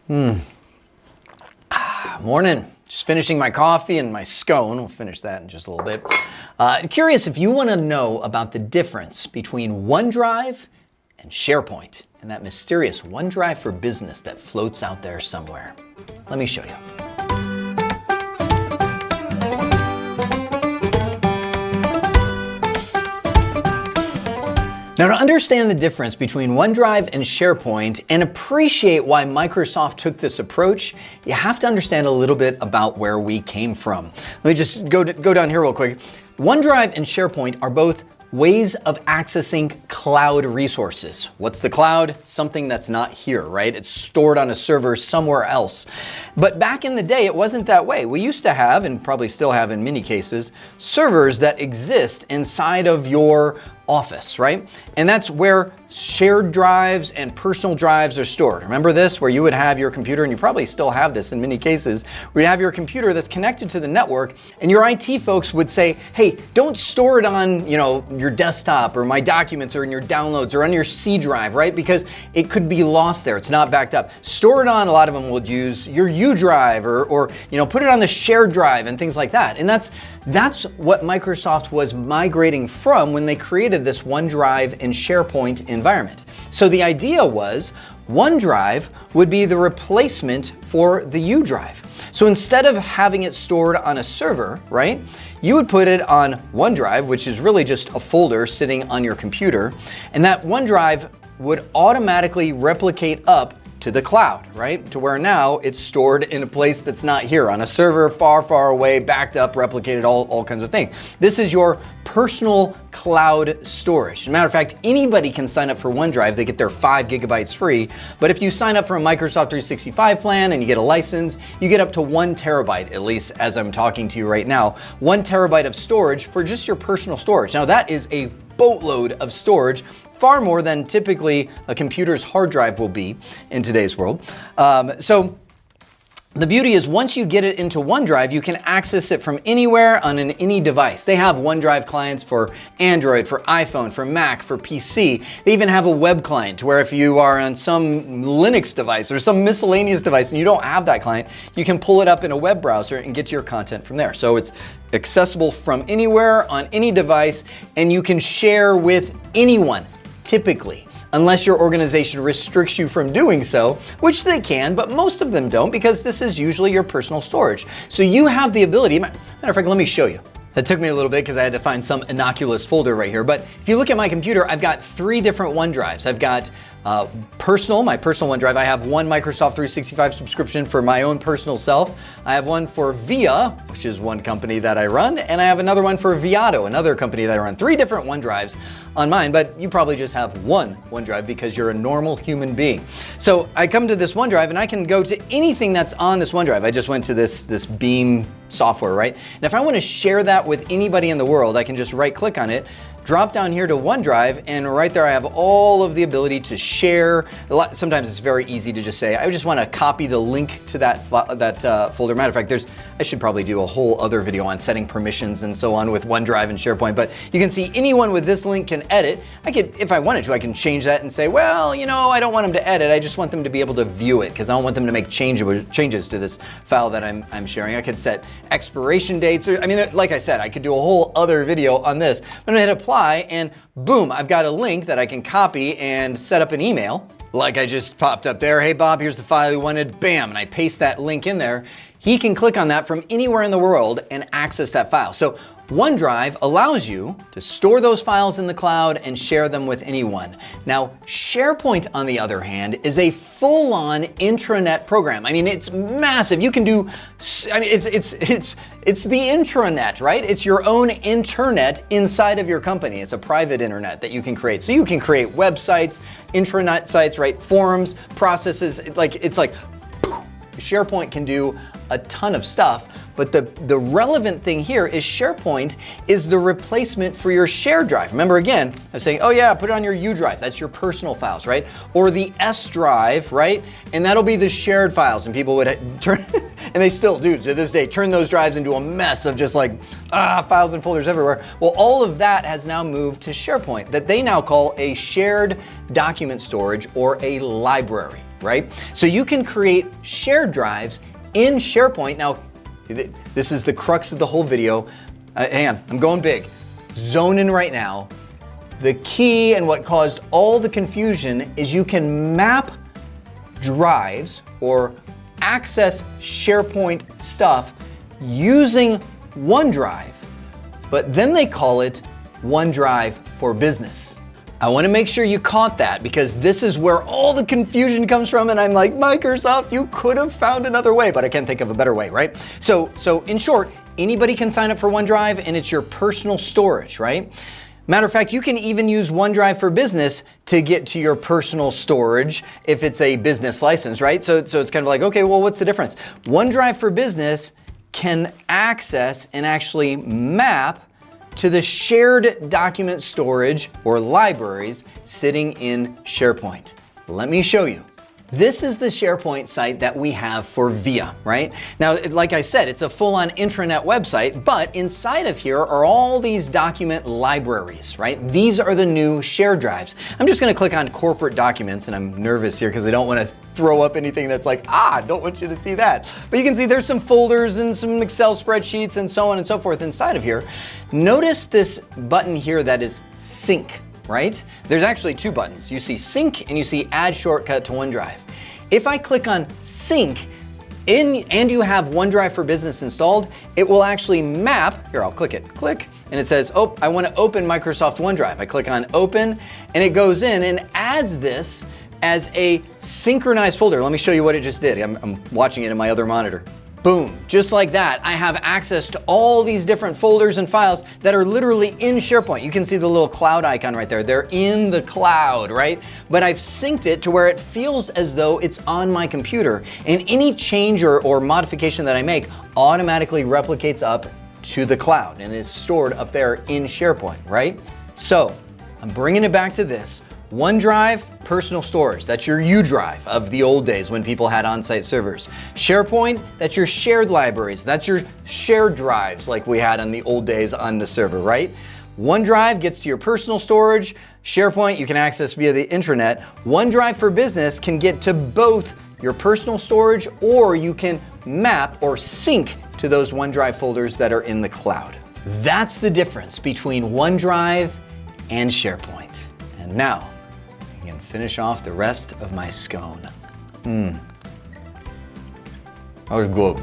Morning. Just finishing my coffee and my scone. We'll finish that in just a little bit. Curious if you want to know about the difference between OneDrive and SharePoint and that mysterious OneDrive for Business that floats out there somewhere. Let me show you. Now, to understand the difference between OneDrive and SharePoint and appreciate why Microsoft took this approach, you have to understand a little bit about where we came from. Let me just go down here real quick. OneDrive and SharePoint are both ways of accessing cloud resources. What's the cloud? Something that's not here, right? It's stored on a server somewhere else. But back in the day, it wasn't that way. We used to have, and probably still have in many cases, servers that exist inside of your office, right? And that's where shared drives and personal drives are stored. Remember this, where you would have your computer, and you probably still have this in many cases, where you have your computer that's connected to the network, and your IT folks would say, hey, don't store it on, your desktop or my documents or in your downloads or on your C drive, right? Because it could be lost there. It's not backed up. Store it on, a lot of them would use your U drive or put it on the shared drive and things like that. And that's what Microsoft was migrating from when they created this OneDrive and SharePoint environment. So the idea was OneDrive would be the replacement for the U drive. So instead of having it stored on a server, right, you would put it on OneDrive, which is really just a folder sitting on your computer, and that OneDrive would automatically replicate up to the cloud, right? To where now it's stored in a place that's not here, on a server far, far away, backed up, replicated, all kinds of things. This is your personal cloud storage. As a matter of fact, anybody can sign up for OneDrive. They get their 5 gigabytes free. But if you sign up for a Microsoft 365 plan and you get a license, you get up to 1 terabyte, at least as I'm talking to you right now, 1 terabyte of storage for just your personal storage. Now that is a boatload of storage, far more than typically a computer's hard drive will be in today's world. So the beauty is once you get it into OneDrive, you can access it from anywhere on any device. They have OneDrive clients for Android, for iPhone, for Mac, for PC. They even have a web client where if you are on some Linux device or some miscellaneous device and you don't have that client, you can pull it up in a web browser and get to your content from there. So it's accessible from anywhere on any device, and you can share with anyone, typically, unless your organization restricts you from doing so, which they can, but most of them don't, because this is usually your personal storage. So you have the ability, matter of fact, let me show you. That took me a little bit because I had to find some innocuous folder right here. But if you look at my computer, I've got 3 different OneDrives. I've got my personal OneDrive. I have one Microsoft 365 subscription for my own personal self. I have one for Via, which is one company that I run, and I have another one for Viato, another company that I run. 3 different OneDrives on mine, but you probably just have one OneDrive because you're a normal human being. So I come to this OneDrive and I can go to anything that's on this OneDrive. I just went to this Beam software, right? And if I want to share that with anybody in the world, I can just right click on it, drop down here to OneDrive, and right there I have all of the ability to share. Sometimes it's very easy to just say, I just want to copy the link to that folder. Matter of fact, I should probably do a whole other video on setting permissions and so on with OneDrive and SharePoint, but you can see anyone with this link can edit. If I wanted to, I can change that and say, well, I don't want them to edit. I just want them to be able to view it because I don't want them to make changes to this file that I'm sharing. I could set expiration dates. Like I said, I could do a whole other video on this. I'm gonna hit apply, and boom, I've got a link that I can copy and set up an email. Like I just popped up there, hey Bob, here's the file you wanted, bam, and I paste that link in there. He can click on that from anywhere in the world and access that file. So OneDrive allows you to store those files in the cloud and share them with anyone. Now, SharePoint, on the other hand, is a full-on intranet program. It's massive. You can do, it's the intranet, right? It's your own internet inside of your company. It's a private internet that you can create. So you can create websites, intranet sites, right? Forums, processes. SharePoint can do a ton of stuff, but the relevant thing here is SharePoint is the replacement for your shared drive. Remember again, I was saying, oh yeah, put it on your U drive. That's your personal files, right? Or the S drive, right? And that'll be the shared files, and people would turn, and they still do to this day, turn those drives into a mess of just files and folders everywhere. Well, all of that has now moved to SharePoint that they now call a shared document storage or a library. right? So you can create shared drives in SharePoint. Now, this is the crux of the whole video. Hang on, I'm going big. Zone in right now. The key and what caused all the confusion is you can map drives or access SharePoint stuff using OneDrive, but then they call it OneDrive for Business. I want to make sure you caught that because this is where all the confusion comes from, and I'm like, Microsoft, you could have found another way, but I can't think of a better way, right? So in short, anybody can sign up for OneDrive and it's your personal storage, right? Matter of fact, you can even use OneDrive for Business to get to your personal storage if it's a business license, right? So it's kind of like, okay, well, what's the difference? OneDrive for Business can access and actually map to the shared document storage or libraries sitting in SharePoint. Let me show you. This is the SharePoint site that we have for VIA, right? Now, like I said, it's a full-on intranet website, but inside of here are all these document libraries, right? These are the new shared drives. I'm just gonna click on corporate documents, and I'm nervous here because I don't wanna throw up anything that's like, don't want you to see that. But you can see there's some folders and some Excel spreadsheets and so on and so forth inside of here. Notice this button here that is sync, right? There's actually two buttons. You see sync and you see add shortcut to OneDrive. If I click on sync and you have OneDrive for Business installed, it will actually map, here I'll click it, click, and it says, oh, I want to open Microsoft OneDrive. I click on open and it goes in and adds this as a synchronized folder. Let me show you what it just did. I'm watching it in my other monitor. Boom, just like that, I have access to all these different folders and files that are literally in SharePoint. You can see the little cloud icon right there. They're in the cloud, right? But I've synced it to where it feels as though it's on my computer, and any change or modification that I make automatically replicates up to the cloud and is stored up there in SharePoint, right? So I'm bringing it back to this. OneDrive, personal storage. That's your U drive of the old days when people had on-site servers. SharePoint, that's your shared libraries. That's your shared drives like we had on the old days on the server, right? OneDrive gets to your personal storage. SharePoint, you can access via the intranet. OneDrive for Business can get to both your personal storage, or you can map or sync to those OneDrive folders that are in the cloud. That's the difference between OneDrive and SharePoint. And now, and finish off the rest of my scone. That was good.